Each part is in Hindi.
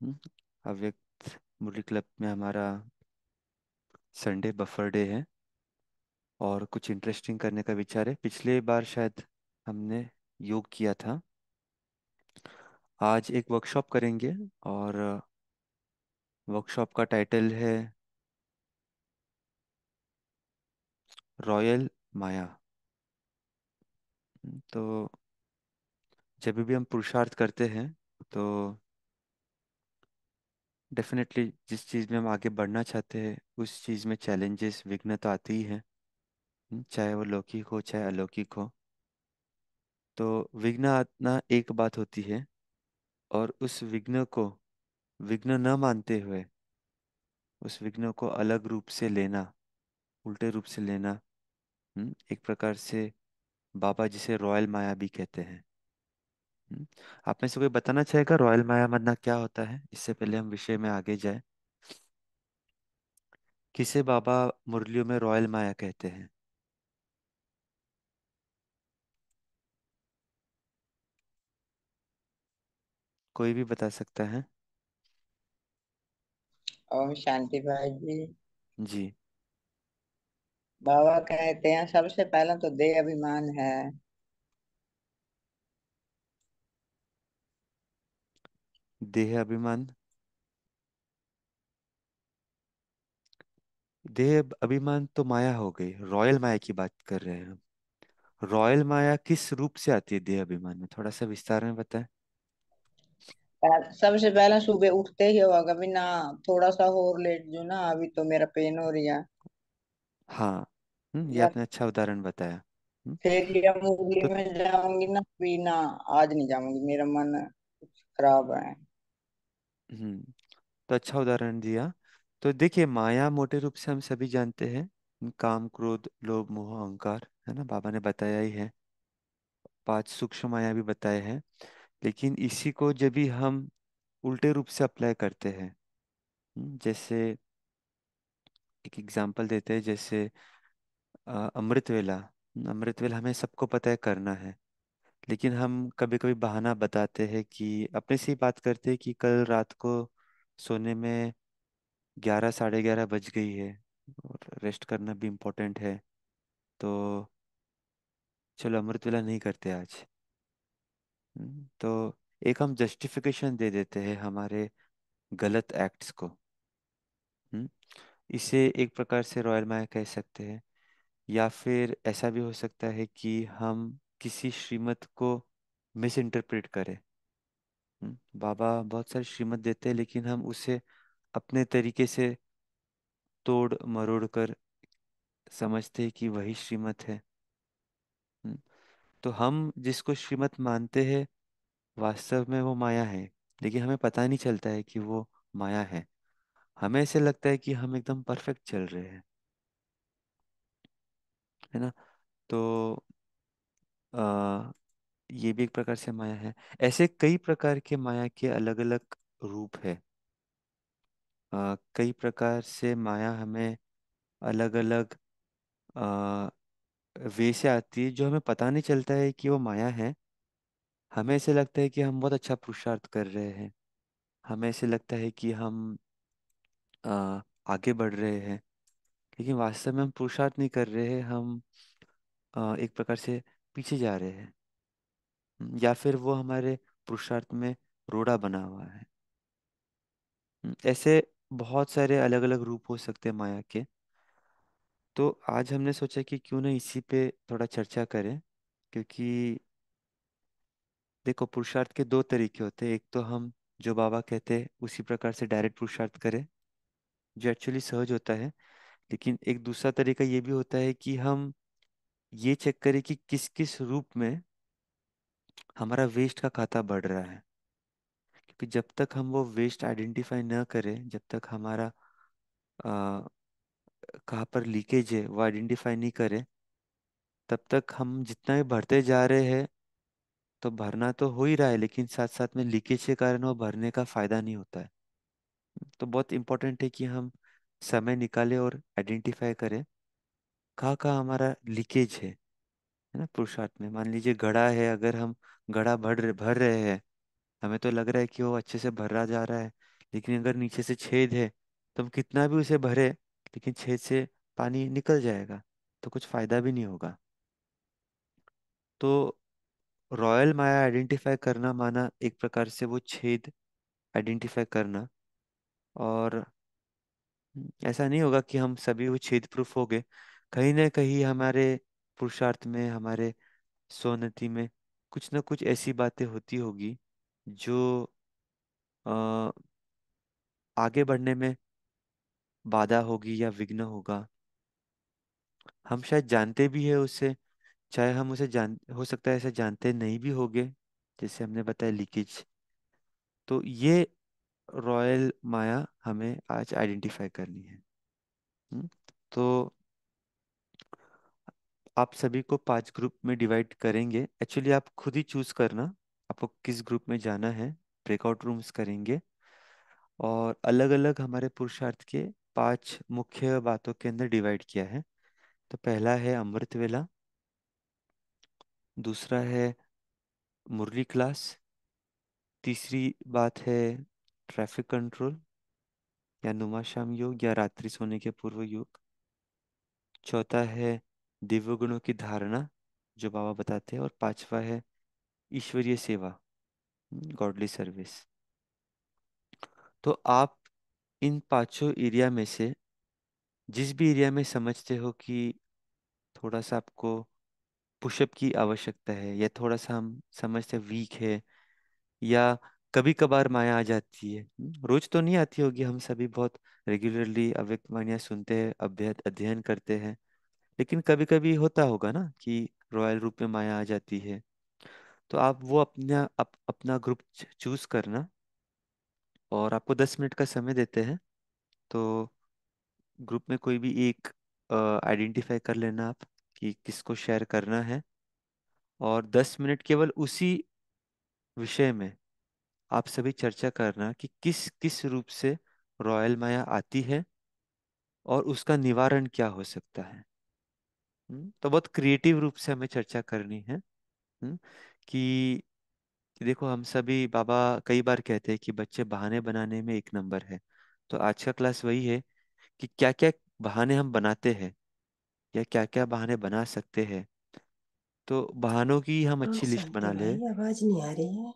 हम्म, अव्यक्त मुरली क्लब में हमारा संडे बफर डे है और कुछ इंटरेस्टिंग करने का विचार है। पिछले बार शायद हमने योग किया था। आज एक वर्कशॉप करेंगे और वर्कशॉप का टाइटल है रॉयल माया। तो जब भी हम पुरुषार्थ करते हैं तो डेफिनेटली जिस चीज़ में हम आगे बढ़ना चाहते हैं उस चीज़ में चैलेंजेस विघ्न तो आती ही है। चाहे वो लौकिक हो चाहे अलौकिक हो। तो विघ्न आना एक बात होती है और उस विघ्न को विघ्न न मानते हुए उस विघ्न को अलग रूप से लेना, उल्टे रूप से लेना, एक प्रकार से बाबा जिसे रॉयल माया भी कहते हैं। हम्म, आप में से कोई बताना चाहेगा रॉयल माया मतलब क्या होता है, इससे पहले हम विषय में आगे जाए। किसे बाबा मुरलियों में रॉयल माया कहते हैं? कोई भी बता सकता है? ओम शांति भाई जी। जी। बाबा कहते हैं सबसे पहला तो देह अभिमान है। देह अभिमान। देह अभिमान तो माया हो गई, रॉयल माया की बात कर रहे हैं हम। रॉयल माया किस रूप से आती है देह अभिमान में, थोड़ा सा विस्तार में बताएं। सबसे पहला सुबह उठते ही होगा बिना थोड़ा सा और लेट जो ना, अभी तो मेरा पेन हो रही है। हाँ। ये या आपने अच्छा उदाहरण बताया। हम्म, फिर या मुरली तो में जाऊंगी ना, बिना आज नहीं जाऊंगी, मेरा मन खराब है। हम्म तो अच्छा उदाहरण दिया। तो देखिए माया मोटे रूप से हम सभी जानते हैं, काम क्रोध लोभ मोह अहंकार, है ना, बाबा ने बताया ही है। 5 सूक्ष्म माया भी बताए हैं। लेकिन इसी को जब भी हम उल्टे रूप से अप्लाई करते हैं, जैसे एक एग्जांपल देते हैं, जैसे अमृत वेला। अमृत वेला हमें सबको पता है करना है, लेकिन हम कभी कभी बहाना बताते हैं कि अपने से ही बात करते हैं कि कल रात को सोने में 11 साढ़े 11 बज गई है और रेस्ट करना भी इम्पोर्टेंट है, तो चलो अमृत वेला नहीं करते आज। तो एक हम जस्टिफिकेशन दे देते हैं हमारे गलत एक्ट्स को। हम्म, इसे एक प्रकार से रॉयल माया कह सकते हैं। या फिर ऐसा भी हो सकता है कि हम किसी श्रीमत को मिस इंटरप्रेट करें। बाबा बहुत सारी श्रीमत देते हैं लेकिन हम उसे अपने तरीके से तोड़ मरोड़ कर समझते हैं कि वही श्रीमत है। हम्म, तो हम जिसको श्रीमत मानते हैं वास्तव में वो माया है, लेकिन हमें पता नहीं चलता है कि वो माया है। हमें ऐसे लगता है कि हम एकदम परफेक्ट चल रहे हैं, है ना। तो आ, ये भी एक प्रकार से माया है। ऐसे कई प्रकार के माया के अलग अलग रूप है। कई प्रकार से माया हमें अलग अलग वे से आती है जो हमें पता नहीं चलता है कि वो माया है। हमें ऐसे लगता है कि हम बहुत अच्छा पुरुषार्थ कर रहे हैं, हमें ऐसे लगता है कि हम आगे बढ़ रहे हैं, लेकिन वास्तव में हम पुरुषार्थ नहीं कर रहे हैं। हम एक प्रकार से पीछे जा रहे हैं। या फिर वो हमारे पुरुषार्थ में रोड़ा बना हुआ है। ऐसे बहुत सारे अलग अलग रूप हो सकते हैं माया के। तो आज हमने सोचा कि क्यों ना इसी पे थोड़ा चर्चा करें, क्योंकि देखो पुरुषार्थ के 2 तरीके होते हैं। एक तो हम जो बाबा कहते हैं उसी प्रकार से डायरेक्ट पुरुषार्थ करें, जो एक्चुअली सहज होता है। लेकिन एक दूसरा तरीका ये भी होता है कि हम ये चेक करें कि किस किस रूप में हमारा वेस्ट का खाता बढ़ रहा है। क्योंकि जब तक हम वो वेस्ट आइडेंटिफाई न करें, जब तक हमारा अ, कहाँ पर लीकेज है वो आइडेंटिफाई नहीं करें, तब तक हम जितना भी भरते जा रहे हैं तो भरना तो हो ही रहा है, लेकिन साथ साथ में लीकेज के कारण वो भरने का फायदा नहीं होता है। तो बहुत इंपॉर्टेंट है कि हम समय निकालें और आइडेंटिफाई करें कहाँ कहाँ हमारा लीकेज है ना। पुरुषार्थ में मान लीजिए घड़ा है, अगर हम घड़ा भर रहे हैं, हमें तो लग रहा है कि वो अच्छे से भरा जा रहा है, लेकिन अगर नीचे से छेद है तो हम कितना भी उसे भरे, लेकिन छेद से पानी निकल जाएगा, तो कुछ फायदा भी नहीं होगा। तो रॉयल माया आइडेंटिफाई करना माना एक प्रकार से वो छेद आइडेंटिफाई करना। और ऐसा नहीं होगा कि हम सभी वो छेद प्रूफ हो गए। कहीं ना कहीं हमारे पुरुषार्थ में, हमारे सोनति में कुछ ना कुछ ऐसी बातें होती होगी जो अ, आगे बढ़ने में बाधा होगी या विघ्न होगा। हम शायद जानते भी है उससे, चाहे हम उसे जान, हो सकता है ऐसे जानते नहीं भी होंगे, जैसे हमने बताया लीकेज। तो ये रॉयल माया हमें आज आइडेंटिफाई करनी है। हम्म, तो आप सभी को 5 ग्रुप में डिवाइड करेंगे। एक्चुअली आप खुद ही चूज करना आपको किस ग्रुप में जाना है। ब्रेकआउट रूम्स करेंगे, और अलग अलग हमारे पुरुषार्थ के 5 मुख्य बातों के अंदर डिवाइड किया है। तो पहला है अमृत वेला, दूसरा है मुरली क्लास, तीसरी बात है ट्रैफिक कंट्रोल या नुमाशाम योग या रात्रि सोने के पूर्व योग, चौथा है दिव्य गुणों की धारणा जो बाबा बताते हैं, और पांचवा है ईश्वरीय सेवा, गॉडली सर्विस। तो आप इन 5 एरिया में से जिस भी एरिया में समझते हो कि थोड़ा सा आपको पुशअप की आवश्यकता है, या थोड़ा सा हम समझते वीक है, या कभी कभार माया आ जाती है, रोज तो नहीं आती होगी, हम सभी बहुत रेगुलरली अव्यक्त वाणियाँ सुनते हैं, अभ्यत अध्ययन करते हैं, लेकिन कभी कभी होता होगा ना कि रॉयल रूप में माया आ जाती है। तो आप वो अपना ग्रुप चूज करना, और आपको 10 मिनट का समय देते हैं। तो ग्रुप में कोई भी एक आइडेंटिफाई कर लेना आप कि किसको शेयर करना है, और 10 मिनट केवल उसी विषय में आप सभी चर्चा करना कि किस किस रूप से रॉयल माया आती है और उसका निवारण क्या हो सकता है। तो बहुत क्रिएटिव रूप से हमें चर्चा करनी है। कि देखो, हम सभी बाबा कई बार कहते हैं कि बच्चे बहाने बनाने में एक नंबर है। तो आज का क्लास वही है कि क्या क्या बहाने हम बनाते हैं, या क्या क्या बहाने बना सकते हैं। तो बहानों की हम अच्छी लिस्ट शांति बना ले। भाई, आवाज नहीं आ रही है।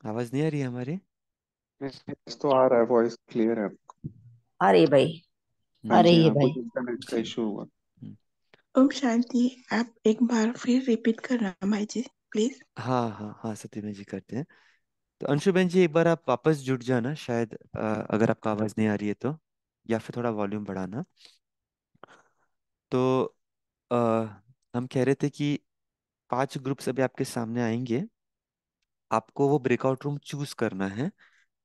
आवाज नहीं आ रही है हमारी? तो आ रहा है, वॉइस क्लियर है। अरे भाई, हाँ अरे जी, ये हाँ, भाई। कुछ इंटरनेट का जी। इशू हुआ। हम्म, ओम शांति। आप एक बार फिर रिपीट करना माई जी, प्लीज। हाँ हाँ हाँ, सत्यमेव जी करते हैं। तो अंशु बहन जी, एक बार आप वापस जुड़ जाना, शायद अगर आपका आवाज नहीं आ रही है तो, या फिर थोड़ा वॉल्यूम बढ़ाना। तो अ, हम कह रहे थे कि 5 ग्रुप्स अभी आपके सामने आएंगे। आपको वो ब्रेकआउट रूम चूज करना है।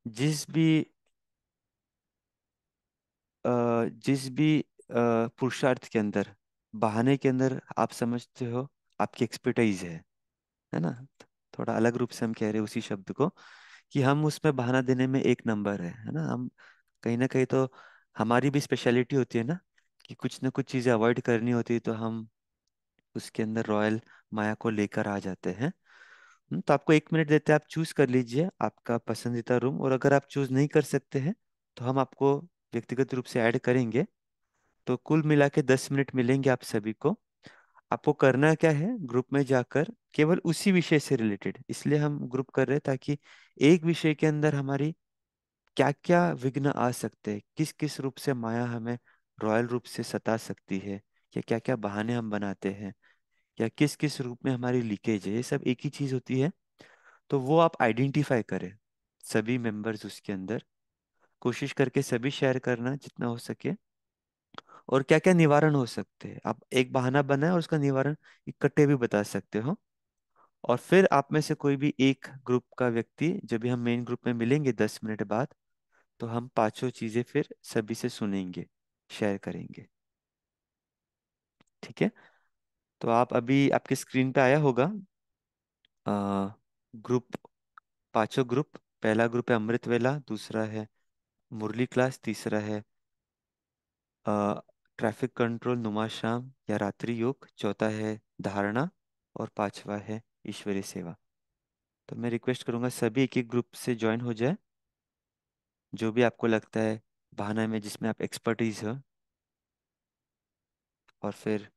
जिस भी जिस भी पुरुषार्थ के अंदर, बहाने के अंदर आप समझते हो आपकी एक्सपर्टाइज है ना। थोड़ा अलग रूप से हम कह रहे हैं उसी शब्द को, कि हम उसमें बहाना देने में एक नंबर है ना। हम कहीं ना कहीं तो हमारी भी स्पेशलिटी होती है ना, कि कुछ ना कुछ चीज़ें अवॉइड करनी होती है, तो हम उसके अंदर रॉयल माया को लेकर आ जाते हैं। तो आपको 1 मिनट देते हैं, आप चूज कर लीजिए आपका पसंदीदा रूम, और अगर आप चूज नहीं कर सकते हैं तो हम आपको व्यक्तिगत रूप से ऐड करेंगे। तो कुल मिला के 10 मिनट मिलेंगे आप सभी को। आपको करना क्या है, ग्रुप में जाकर केवल उसी विषय से रिलेटेड, इसलिए हम ग्रुप कर रहे हैं ताकि एक विषय के अंदर हमारी क्या क्या विघ्न आ सकते हैं, किस किस रूप से माया हमें रॉयल रूप से सता सकती है, या क्या क्या बहाने हम बनाते हैं, या किस किस रूप में हमारी लीकेज है, ये सब एक ही चीज होती है। तो वो आप आइडेंटिफाई करें, सभी मेंबर्स उसके अंदर कोशिश करके सभी शेयर करना जितना हो सके। और क्या क्या निवारण हो सकते हैं, आप एक बहाना बनाए और उसका निवारण इकट्ठे भी बता सकते हो। और फिर आप में से कोई भी एक ग्रुप का व्यक्ति, जब भी हम मेन ग्रुप में मिलेंगे 10 मिनट बाद, तो हम 5 चीजें फिर सभी से सुनेंगे, शेयर करेंगे। ठीक है? तो आप अभी आपके स्क्रीन पे आया होगा ग्रुप, 5 ग्रुप। पहला ग्रुप है अमृत वेला, दूसरा है मुरली क्लास, तीसरा है ट्रैफिक कंट्रोल नुमा शाम या रात्रि योग, चौथा है धारणा, और पांचवा है ईश्वरीय सेवा। तो मैं रिक्वेस्ट करूंगा सभी एक एक ग्रुप से ज्वाइन हो जाए, जो भी आपको लगता है भावना में जिसमें आप एक्सपर्टीज हो। और फिर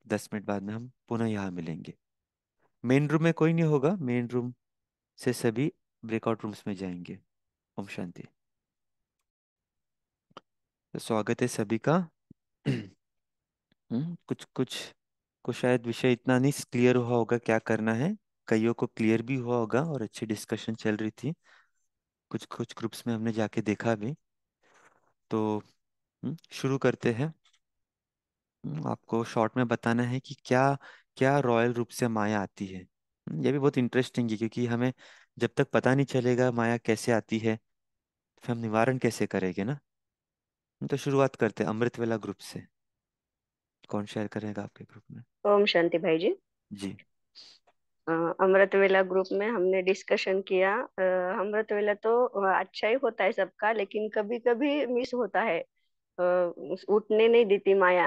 10 मिनट बाद में हम पुनः यहाँ मिलेंगे। मेन रूम में कोई नहीं होगा, मेन रूम से सभी ब्रेकआउट रूम्स में जाएंगे। ओम शांति। तो स्वागत है सभी का। कुछ कुछ को शायद विषय इतना नहीं क्लियर हुआ होगा क्या करना है, कईयों को क्लियर भी हुआ होगा और अच्छी डिस्कशन चल रही थी। कुछ कुछ ग्रुप्स में हमने जाके देखा भी। तो शुरू करते हैं। आपको शॉर्ट में बताना है कि क्या क्या रॉयल रूप से माया आती है। ये भी बहुत इंटरेस्टिंग है, क्योंकि हमें जब तक पता नहीं चलेगा माया कैसे आती है, फिर हम निवारण कैसे करेंगे ना। तो शुरुआत करते हैं अमृत वेला ग्रुप से। कौन शेयर करेगा आपके ग्रुप में? ओम शांति भाई जी। जी। अ, अमृत वेला ग्रुप में हमने डिस्कशन किया। अमृत वेला तो अच्छा ही होता है सबका, लेकिन कभी कभी मिस होता है। उठने नहीं देती माया।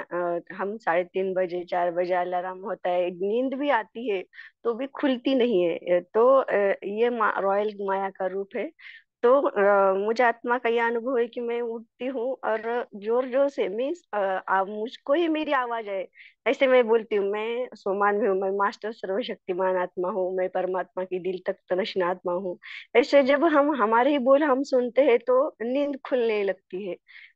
हम 3:30 बजे 4 बजे अलार्म होता है, नींद भी आती है तो भी खुलती नहीं है। तो ये रॉयल माया का रूप है। तो मुझे आत्मा का यह अनुभव है कि मैं उठती हूँ और जोर जोर से मीन्स मुझको ही मेरी आवाज है। ऐसे मैं बोलती हूँ, मैं सोमान में हूँ, मैं मास्टर सर्वशक्तिमान आत्मा हूँ, मैं परमात्मा की दिल तक तनशीन आत्मा हूँ। ऐसे जब हम हमारे ही बोल हम सुनते हैं तो नींद खुलने लगती है।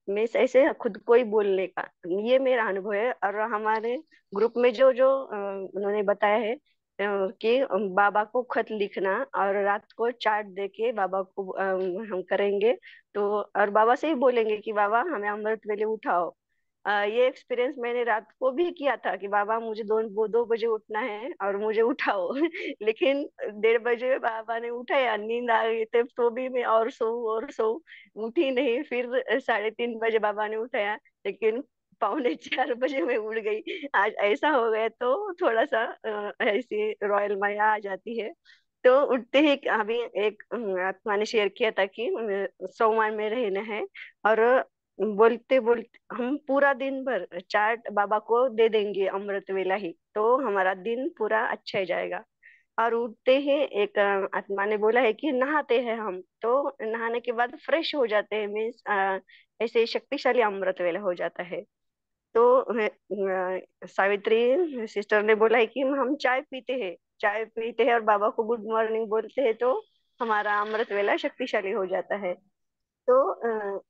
मैं ऐसे खुद को ही बोलने का, ये मेरा अनुभव है। और हमारे ग्रुप में जो जो उन्होंने बताया है कि बाबा को खत लिखना और रात को चार्ट देके बाबा को हम करेंगे। तो और बाबा से ही बोलेंगे कि बाबा हमें अमृत वेले उठाओ। ये एक्सपीरियंस मैंने रात को भी किया था कि बाबा मुझे 2 बजे उठना है और मुझे उठाओ। लेकिन 1:30 बजे बाबा ने उठाया, नींद आ गई तब तो भी मैं और सो उठी नहीं। फिर 3:30 बजे बाबा ने उठाया, लेकिन 3:45 बजे मैं उड़ गई। आज ऐसा हो गया तो थोड़ा सा ऐसी रॉयल माया आ जाती है। तो उठते ही अभी एक आत्मा ने शेयर किया था कि सोमवार में रहना है। और बोलते बोलते हम पूरा दिन भर चार्ट बाबा को दे देंगे अमृत वेला ही, तो हमारा दिन पूरा अच्छा ही जाएगा। और उठते ही एक आत्मा ने बोला है कि नहाते हैं हम, तो नहाने के बाद फ्रेश हो जाते हैं। मीन्स ऐसे शक्तिशाली अमृत वेला हो जाता है। तो सावित्री सिस्टर ने बोला है कि हम चाय पीते हैं और बाबा को गुड मॉर्निंग बोलते हैं, तो हमारा अमृत वेला शक्तिशाली हो जाता है। तो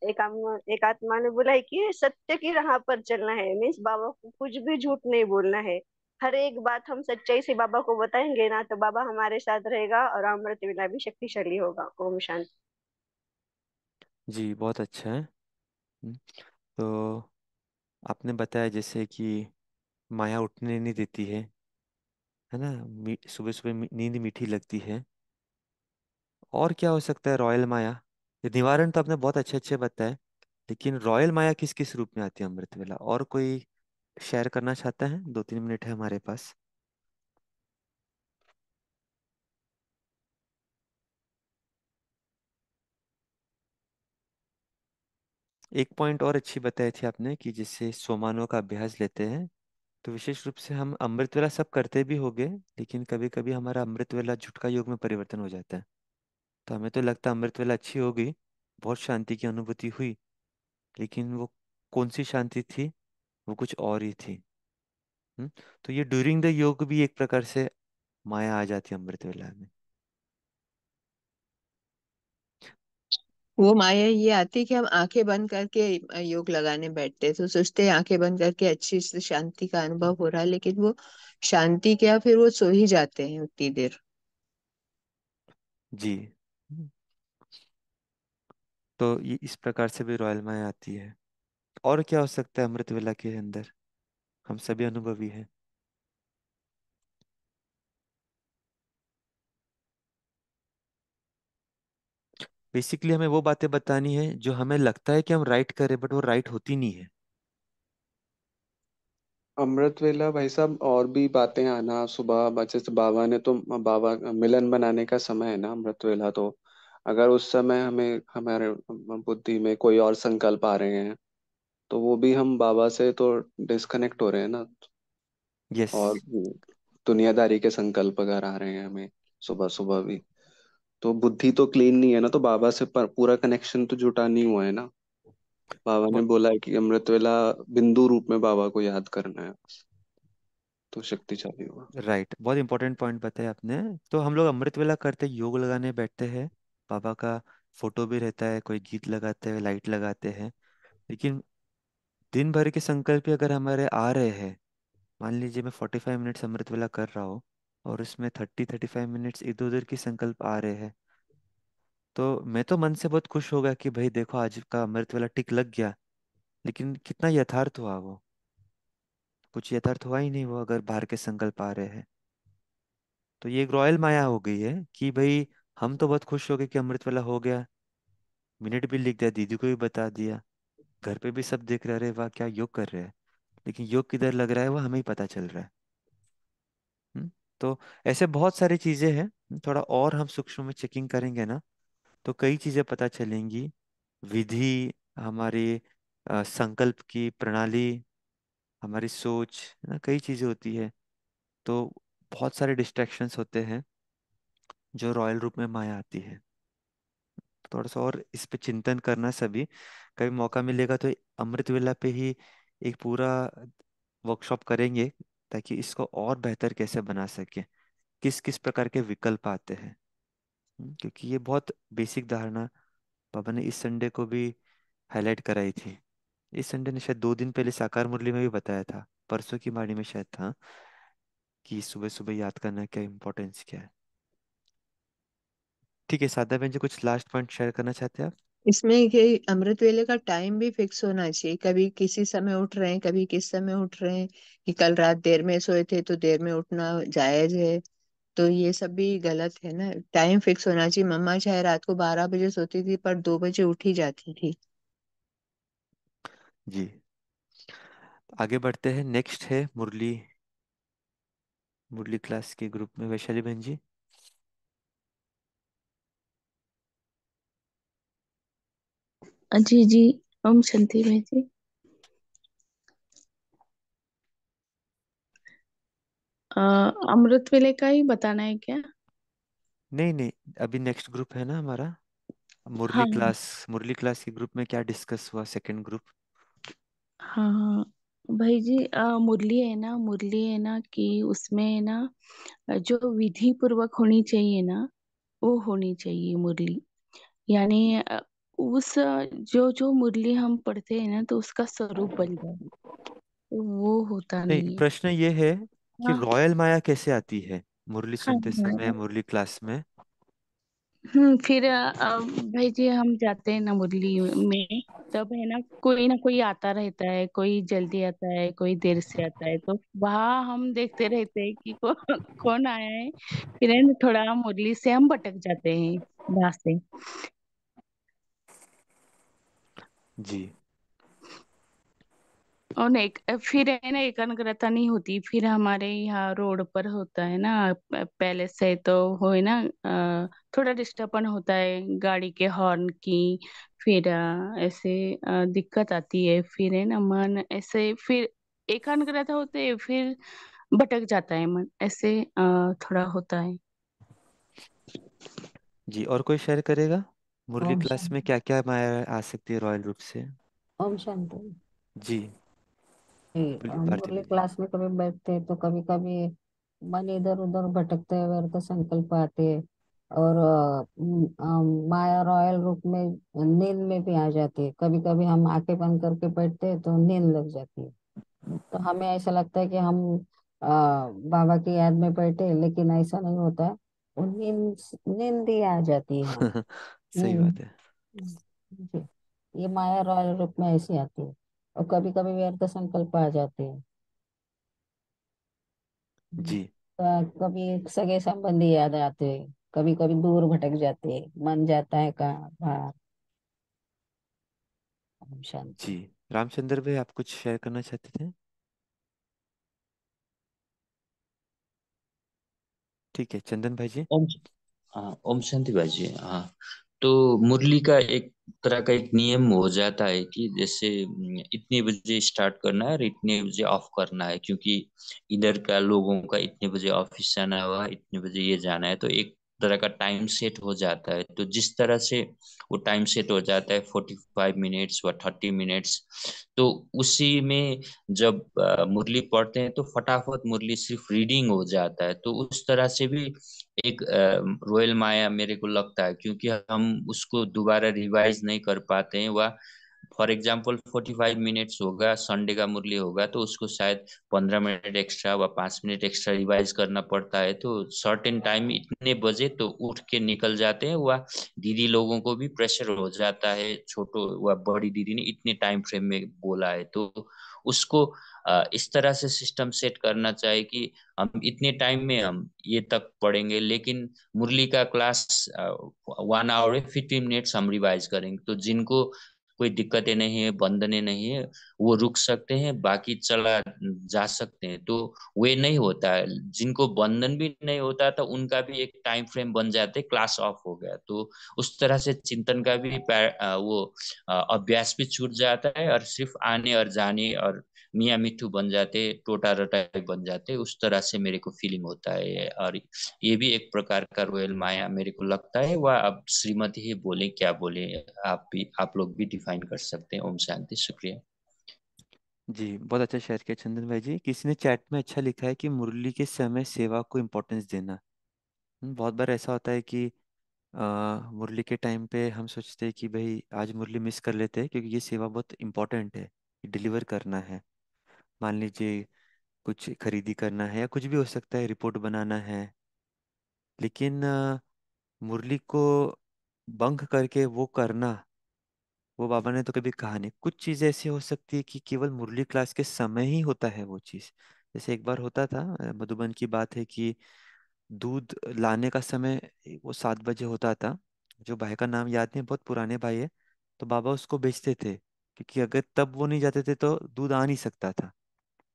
एक आत्मा ने बोला है कि सत्य की राह पर चलना है। मीन्स बाबा को कुछ भी झूठ नहीं बोलना है। हर एक बात हम सच्चाई से बाबा को बताएंगे ना, तो बाबा हमारे साथ रहेगा और अमृत वेला भी शक्तिशाली होगा। ओम शांति। जी बहुत अच्छा है। तो आपने बताया जैसे कि माया उठने नहीं देती है ना, सुबह सुबह नींद मीठी लगती है। और क्या हो सकता है रॉयल माया? ये निवारण तो आपने बहुत अच्छे अच्छे बताए, लेकिन रॉयल माया किस किस रूप में आती है अमृत वेला? और कोई शेयर करना चाहता है? 2-3 मिनट है हमारे पास। एक पॉइंट और अच्छी बताई थी आपने कि जिससे सोमानों का अभ्यास लेते हैं, तो विशेष रूप से हम अमृत वेला सब करते भी होंगे, लेकिन कभी कभी हमारा अमृत वेला झुटका योग में परिवर्तन हो जाता है। तो हमें तो लगता है अमृत वेला अच्छी हो गई, बहुत शांति की अनुभूति हुई, लेकिन वो कौन सी शांति थी? वो कुछ और ही थी। हम्म, तो ये ड्यूरिंग द योग भी एक प्रकार से माया आ जाती है अमृत वेला में। वो माया ये आती कि हम आंखें बंद करके योग लगाने बैठते हैं, तो सोचते हैं आंखें बंद करके अच्छी से शांति का अनुभव हो रहा है, लेकिन वो शांति क्या, फिर वो सो ही जाते हैं उतनी देर। जी। हम्म, तो ये इस प्रकार से भी रॉयल माया आती है। और क्या हो सकता है अमृत वेला के अंदर? हम सभी अनुभवी हैं। बेसिकली हमें वो बातें बतानी है जो हमें लगता है कि हम राइट करें, बट वो राइट होती नहीं है। अमृत वेला भाई साहब, और भी बातें आना सुबह, जैसे बाबा ने तो, बाबा मिलन बनाने का समय है ना अमृत वेला। तो अगर उस समय हमें हमारे बुद्धि में कोई और संकल्प आ रहे हैं, तो वो भी हम बाबा से तो डिस्कनेक्ट हो रहे हैं ना। यस। और दुनियादारी के संकल्प अगर आ रहे हैं हमें सुबह सुबह भी, तो बुद्धि तो क्लीन नहीं है ना, तो बाबा से पूरा कनेक्शन तो जुटा नहीं हुआ है ना। बाबा ने बोला है कि अमृत वेला बिंदु रूप में बाबा को याद करना है, तो शक्तिशाली हुआ। राइट, बहुत इंपॉर्टेंट पॉइंट बताया आपने। तो हम लोग अमृत वेला करते, योग लगाने बैठते हैं, बाबा का फोटो भी रहता है, कोई गीत लगाते हैं, लाइट लगाते हैं, लेकिन दिन भर के संकल्प ही अगर हमारे आ रहे हैं, मान लीजिए मैं 45 मिनट्स अमृत वेला कर रहा हूँ और उसमें 35 मिनट्स इधर उधर की संकल्प आ रहे हैं, तो मैं तो मन से बहुत खुश होगा कि भाई देखो आज का अमृत वेला टिक लग गया, लेकिन कितना यथार्थ हुआ वो? कुछ यथार्थ हुआ ही नहीं वो, अगर बाहर के संकल्प आ रहे हैं। तो ये एक रॉयल माया हो गई है कि भाई हम तो बहुत खुश हो गए कि अमृत वेला हो गया, मिनट भी लिख दिया, दीदी को भी बता दिया, घर पे भी सब देख रहे, अरे वाह क्या योग कर रहे हैं, लेकिन योग किधर लग रहा है वो हमें ही पता चल रहा है। तो ऐसे बहुत सारी चीजें हैं, थोड़ा और हम सूक्ष्म में चेकिंग करेंगे ना, तो कई चीजें पता चलेंगी। विधि, हमारी संकल्प की प्रणाली, हमारी सोच, है ना, कई चीजें होती है। तो बहुत सारे डिस्ट्रैक्शंस होते हैं जो रॉयल रूप में माया आती है। थोड़ा सा और इस पे चिंतन करना सभी, कभी मौका मिलेगा तो अमृत वेला पे ही एक पूरा वर्कशॉप करेंगे, ताकि इसको और बेहतर कैसे बना सके, किस किस प्रकार के विकल्प आते हैं। क्योंकि ये बहुत बेसिक धारणा बाबा ने इस संडे को भी हाईलाइट कराई थी। इस संडे ने शायद 2 दिन पहले साकार मुरली में भी बताया था, परसों की वाणी में शायद था, कि सुबह सुबह याद करना क्या इम्पोर्टेंस क्या है। ठीक है, सादा बहन जी कुछ लास्ट पॉइंट शेयर करना चाहते हैं आप? इसमें ये अमृत वेले का टाइम भी फिक्स होना चाहिए, कभी किसी समय उठ रहे हैं, कभी किस समय उठ रहे हैं, कि कल रात देर में सोए थे तो देर में उठना जायज है, तो ये सब भी गलत है ना। टाइम फिक्स होना चाहिए। मम्मा चाहे रात को 12 बजे सोती थी पर 2 बजे उठ ही जाती थी। जी, आगे बढ़ते हैं। नेक्स्ट है मुरली, मुरली क्लास के ग्रुप में वैशाली बहन जी। जी जी। ओम शांति भाई जी। अ, अमृत वेले का ही बताना है क्या? नहीं नहीं, अभी नेक्स्ट ग्रुप है ना हमारा, मुरली हाँ क्लास। मुरली क्लास के ग्रुप में क्या डिस्कस हुआ, सेकंड ग्रुप? हाँ हाँ। भाई जी, मुरली है ना कि उसमें है ना, जो विधि पूर्वक होनी चाहिए ना, वो होनी चाहिए मुरली। यानी उस जो जो मुरली हम पढ़ते हैं ना तो उसका स्वरूप बन जाए, तो वो होता नहीं, नहीं है। प्रश्न ये है कि हाँ रॉयल माया कैसे आती है मुरली हाँ सुनते समय, हाँ। मुरली क्लास में? फिर भाई जी हम जाते हैं ना मुरली में, तब है ना कोई आता रहता है, कोई जल्दी आता है, कोई देर से आता है, तो वहाँ हम देखते रहते हैं कि कौन आया है। फिर है ना थोड़ा मुरली से हम भटक जाते हैं वहां से। जी। और नहीं, फिर है ना एकाग्रता नहीं होती। फिर हमारे यहाँ रोड पर होता है ना, पैलेस है तो वो है ना, थोड़ा डिस्टर्बन होता है गाड़ी के हॉर्न की। फिर ऐसे दिक्कत आती है। फिर है ना मन ऐसे, फिर एकाग्रता होते है, फिर भटक जाता है मन, ऐसे थोड़ा होता है। जी, और कोई शेयर करेगा मुरली ओम क्लास में शांति। क्या क्या माया आ सकती है रॉयल रूप से? ओम शांति। जी, बोलिए भारती मुरली बहन जी। क्लास में कभी बैठते हैं तो कभी कभी मन इधर उधर भटकते हैं, व्यर्थ संकल्प आते हैं, और माया रॉयल रूप में नींद में भी आ जाती है। कभी कभी हम आंखें बंद करके बैठते हैं तो नींद लग जाती है। तो हमें ऐसा लगता है कि हम बाबा की याद में बैठे हैं, लेकिन ऐसा नहीं होता है। वो नींद नींद ही आ जाती है हम। सही हम्म। बात है। जी। ये माया रॉयल रूप में ऐसी आती है, और कभी कभी व्यर्थ संकल्प आ जाते हैं। जी तो कभी सगे संबंधी याद आते हैं, कभी कभी दूर भटक जाते हैं, मन जाता है कहाँ बाहर। ओम जी, शांति। रामचंद्र भाई आप कुछ शेयर करना चाहते थे? ठीक है, चंदन भाई जी। ओम हाँ, ओम शांति भाई जी। हाँ, तो मुरली का एक तरह का एक नियम हो जाता है कि जैसे इतने बजे स्टार्ट करना है और इतने बजे ऑफ करना है, क्योंकि इधर का लोगों का इतने बजे ऑफिस जाना हुआ, इतने बजे ये जाना है, तो एक तरह का टाइम सेट हो जाता है। तो जिस तरह से वो टाइम सेट हो जाता है 45 मिनट्स व 30 मिनट्स, तो उसी में जब मुरली पढ़ते हैं तो फटाफट मुरली सिर्फ रीडिंग हो जाता है। तो उस तरह से भी एक रोयल माया मेरे को लगता है, क्योंकि हम उसको दोबारा रिवाइज नहीं कर पाते हैं। वह फॉर एग्जाम्पल 45 मिनट्स होगा, संडे का मुरली होगा, तो उसको शायद 15 मिनट एक्स्ट्रा व 5 मिनट एक्स्ट्रा रिवाइज करना पड़ता है। तो सर्टेन टाइम इतने बजे तो उठ के निकल जाते हैं। वह दीदी लोगों को भी प्रेशर हो जाता है, छोटो व बड़ी दीदी ने इतने टाइम फ्रेम में बोला है, तो उसको इस तरह से सिस्टम सेट करना चाहिए कि हम इतने टाइम में हम ये तक पढ़ेंगे, लेकिन मुरली का क्लास 1 आवर 15 मिनट्स हम रिवाइज करेंगे। तो जिनको कोई दिक्कतें नहीं है, बंधने नहीं है, वो रुक सकते हैं, बाकी चला जा सकते हैं। तो वे नहीं होता है, जिनको बंधन भी नहीं होता था उनका भी एक टाइम फ्रेम बन जाते, क्लास ऑफ हो गया, तो उस तरह से चिंतन का भी अभ्यास भी छूट जाता है, और सिर्फ आने और जाने और मियाँ मिट्ठू बन जाते, टोटा रटाई बन जाते, उस तरह से मेरे को फीलिंग होता है। और ये भी एक प्रकार का रोयल माया मेरे को लगता है। वह अब श्रीमती ही बोले क्या बोले, आप लोग भी डिफाइन कर सकते हैं। ओम शांति, शुक्रिया। जी, बहुत अच्छा शेयर किया चंदन भाई जी। किसी ने चैट में अच्छा लिखा है कि मुरली के समय सेवा को इम्पोर्टेंस देना। बहुत बार ऐसा होता है कि मुरली के टाइम पे हम सोचते हैं कि भाई आज मुरली मिस कर लेते हैं क्योंकि ये सेवा बहुत इम्पोर्टेंट है, डिलीवर करना है। मान लीजिए कुछ खरीदी करना है या कुछ भी हो सकता है, रिपोर्ट बनाना है। लेकिन मुरली को बंक करके वो करना, वो बाबा ने तो कभी कहा नहीं। कुछ चीज़ ऐसी हो सकती है कि केवल मुरली क्लास के समय ही होता है वो चीज़। जैसे एक बार होता था, मधुबन की बात है कि दूध लाने का समय वो 7 बजे होता था। जो भाई का नाम याद नहीं, बहुत पुराने भाई है। तो बाबा उसको बेचते थे क्योंकि अगर तब वो नहीं जाते थे तो दूध आ नहीं सकता था।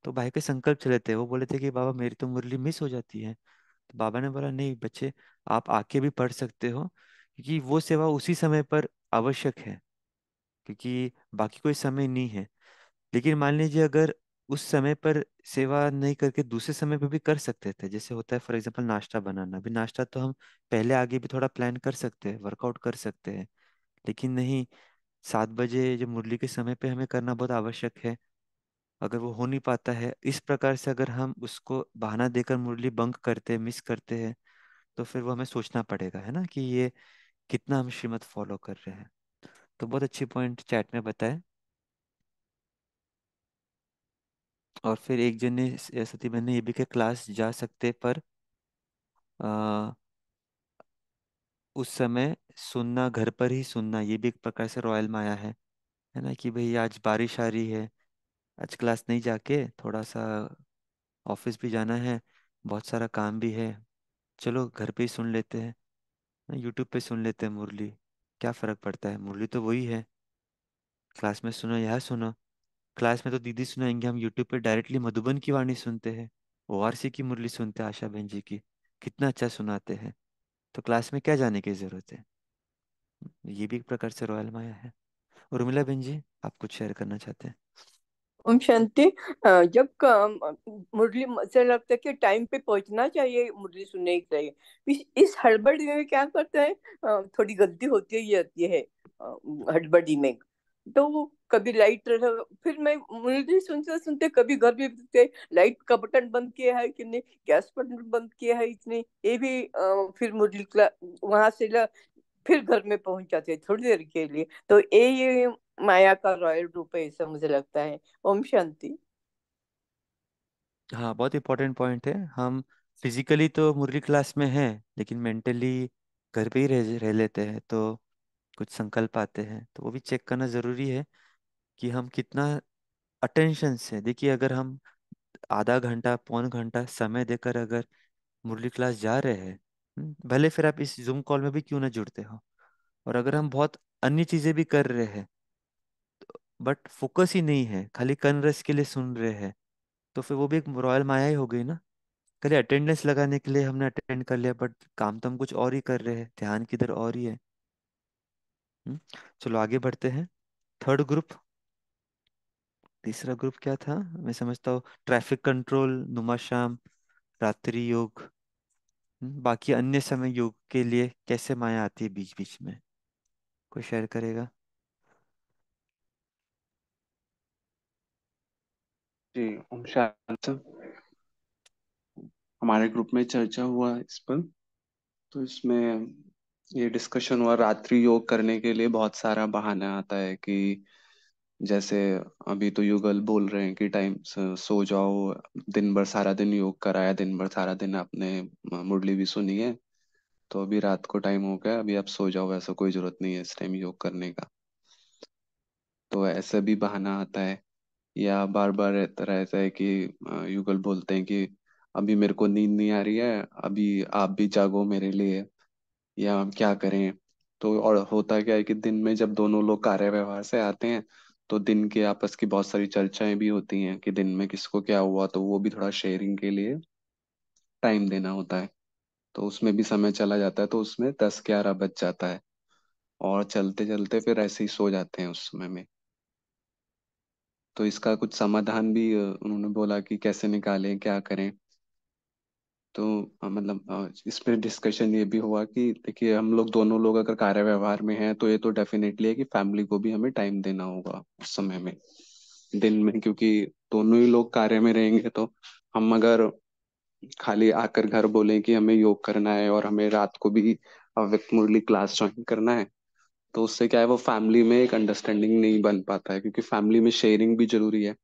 तो भाई के संकल्प चले थे, वो बोले थे कि बाबा मेरी तो मुरली मिस हो जाती है। तो बाबा ने बोला नहीं बच्चे, आप आके भी पढ़ सकते हो क्योंकि वो सेवा उसी समय पर आवश्यक है, क्योंकि बाकी कोई समय नहीं है। लेकिन मान लीजिए अगर उस समय पर सेवा नहीं करके दूसरे समय पर भी कर सकते थे, जैसे होता है फॉर एग्जांपल नाश्ता बनाना भी, नाश्ता तो हम पहले आगे भी थोड़ा प्लान कर सकते हैं, वर्कआउट कर सकते हैं। लेकिन नहीं, 7 बजे जो मुरली के समय पे हमें करना बहुत आवश्यक है। अगर वो हो नहीं पाता है इस प्रकार से, अगर हम उसको बहाना देकर मुरली बंक करते हैं, मिस करते हैं, तो फिर वो हमें सोचना पड़ेगा, है ना, कि ये कितना हम श्रीमत फॉलो कर रहे हैं। तो बहुत अच्छी पॉइंट चैट में बताए। और फिर एक जन ने, सती बहन ने ये भी कि क्लास जा सकते पर आ, उस समय सुनना, घर पर ही सुनना, ये भी एक प्रकार से रॉयल माया है ना, कि भाई आज बारिश आ रही है, आज क्लास नहीं जाके थोड़ा सा ऑफिस भी जाना है, बहुत सारा काम भी है, चलो घर पे ही सुन लेते हैं, यूट्यूब पे सुन लेते हैं मुरली। क्या फर्क पड़ता है, मुरली तो वही है। क्लास में सुनो, यहाँ सुनो। क्लास में तो दीदी सुनाएंगे, हम यूट्यूब पे डायरेक्टली मधुबन की वाणी सुनते हैं, ओआरसी की मुरली सुनते हैं, आशा बहन जी की कितना अच्छा सुनाते हैं। तो क्लास में क्या जाने की जरूरत है। ये भी एक प्रकार से रॉयल माया है। उर्मिला बहन जी, आप कुछ शेयर करना चाहते हैं? ओम शांति। जब मुरली मुझे लगता है कि टाइम पे पहुंचना चाहिए, मुरली सुनने के लिए। इस हड़बड़ी में क्या करते हैं, थोड़ी गलती होती ही जाती है हड़बड़ी में। तो वो कभी लाइट रहा, फिर मैं मुरली सुनते सुनते कभी घर भी लाइट का बटन बंद किया है कि नहीं, गैस बटन बंद किया है इसने, ये भी फिर मुरली वहां से फिर घर में पहुंच जाते हैं थोड़ी देर के लिए। तो ये माया का रॉयल रूप है, ऐसा मुझे लगता है। ओम शांति। हाँ, बहुत इंपॉर्टेंट पॉइंट है। हम फिजिकली तो मुरली क्लास में हैं लेकिन मेंटली घर पे ही रह लेते हैं, तो कुछ संकल्प आते हैं, तो वो भी चेक करना ज़रूरी है कि हम कितना अटेंशन से। देखिए अगर हम आधा घंटा पौन घंटा समय देकर अगर मुरली क्लास जा रहे हैं, भले फिर आप इस जूम कॉल में भी क्यों ना जुड़ते हो, और अगर हम बहुत अन्य चीज़ें भी कर रहे हैं बट फोकस ही नहीं है, खाली कन रस के लिए सुन रहे हैं, तो फिर वो भी एक रॉयल माया ही हो गई ना। खाली अटेंडेंस लगाने के लिए हमने अटेंड कर लिया बट काम तो हम कुछ और ही कर रहे हैं, ध्यान किधर और ही है। चलो आगे बढ़ते हैं। थर्ड ग्रुप, तीसरा ग्रुप क्या था? मैं समझता हूँ ट्रैफिक कंट्रोल, नुमाशाम, रात्रि योग। बाकी अन्य समय योग के लिए कैसे माया आती है बीच बीच में? कोई शेयर करेगा? जी, ओम शांति। हमारे ग्रुप में चर्चा हुआ इस पर। तो इसमें ये डिस्कशन हुआ, रात्रि योग करने के लिए बहुत सारा बहाना आता है कि जैसे अभी तो युगल बोल रहे हैं कि टाइम सो जाओ, दिन भर सारा दिन योग कराया, दिन भर सारा दिन आपने मुरली भी सुनी है, तो अभी रात को टाइम हो गया, अभी आप सो जाओ, ऐसा कोई जरूरत नहीं है इस टाइम योग करने का। तो ऐसा भी बहाना आता है। या बार बार रहता रहता है कि युगल बोलते हैं कि अभी मेरे को नींद नहीं आ रही है, अभी आप भी जागो मेरे लिए, या हम क्या करें। तो और होता क्या है कि दिन में जब दोनों लोग कार्य व्यवहार से आते हैं, तो दिन के आपस की बहुत सारी चर्चाएं भी होती हैं कि दिन में किसको क्या हुआ, तो वो भी थोड़ा शेयरिंग के लिए टाइम देना होता है। तो उसमें भी समय चला जाता है, तो उसमें 10-11 बज जाता है, और चलते चलते फिर ऐसे ही सो जाते हैं उस समय में। तो इसका कुछ समाधान भी उन्होंने बोला कि कैसे निकालें, क्या करें। तो मतलब इस पे डिस्कशन ये भी हुआ कि देखिए, हम लोग दोनों लोग अगर कार्य व्यवहार में हैं, तो ये तो डेफिनेटली है कि फैमिली को भी हमें टाइम देना होगा उस समय में, दिन में, क्योंकि दोनों ही लोग कार्य में रहेंगे। तो हम अगर खाली आकर घर बोलें कि हमें योग करना है और हमें रात को भी अव्यक्त मुरली क्लास ज्वाइन करना है, तो उससे क्या है, वो फैमिली में एक अंडरस्टैंडिंग नहीं बन पाता है, क्योंकि फैमिली में शेयरिंग भी जरूरी है।